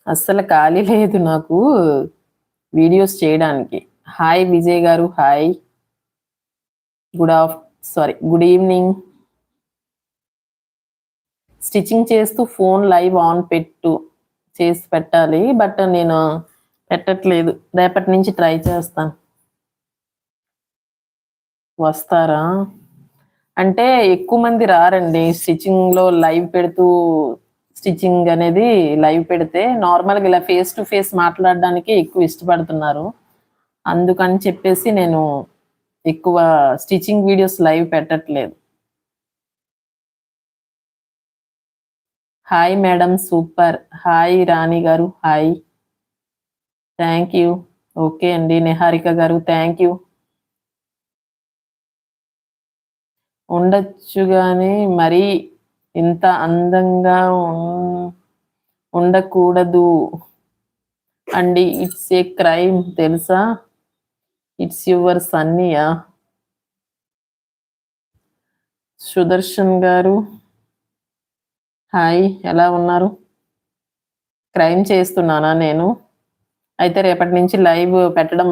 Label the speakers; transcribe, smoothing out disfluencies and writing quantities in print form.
Speaker 1: అస్సలు ఖాళీ లేదు నాకు వీడియోస్ చేయడానికి. హాయ్ విజయ్ గారు. హాయ్. Good evening. స్టిచ్చింగ్ చేస్తూ ఫోన్ లైవ్ ఆన్ చేసి పెట్టాలి. బట్ నేను పెట్టట్లేదు. రేపటి నుంచి ట్రై చేస్తాను. వస్తారా? అంటే ఎక్కువ మంది రారండి. స్టిచ్చింగ్‌లో లైవ్ పెడుతూ స్టిచ్చింగ్ అనేది లైవ్ పెడితే నార్మల్‌గా ఇలా ఫేస్ టు ఫేస్ మాట్లాడడానికే ఎక్కువ ఇష్టపడుతున్నారు. అందుకని చెప్పేసి నేను ఎక్కువ స్టిచ్చింగ్ వీడియోస్ లైవ్ పెట్టట్లేదు. Hi madam super. హాయ్ రాణి గారు. హాయ్. Thank you. ఓకే అండి. నిహారిక గారు థ్యాంక్ యూ. ఉండొచ్చు గానీ మరీ ఇంత అందంగా ఉండకూడదు అండి. ఇట్స్ ఏ క్రైమ్ తెలుసా? ఇట్స్ యువర్ సన్నీయా? సుదర్శన్ గారు హాయ్. ఎలా ఉన్నారు? క్రైమ్ చేస్తున్నానా నేను? అయితే రేపటి నుంచి లైవ్ పెట్టడం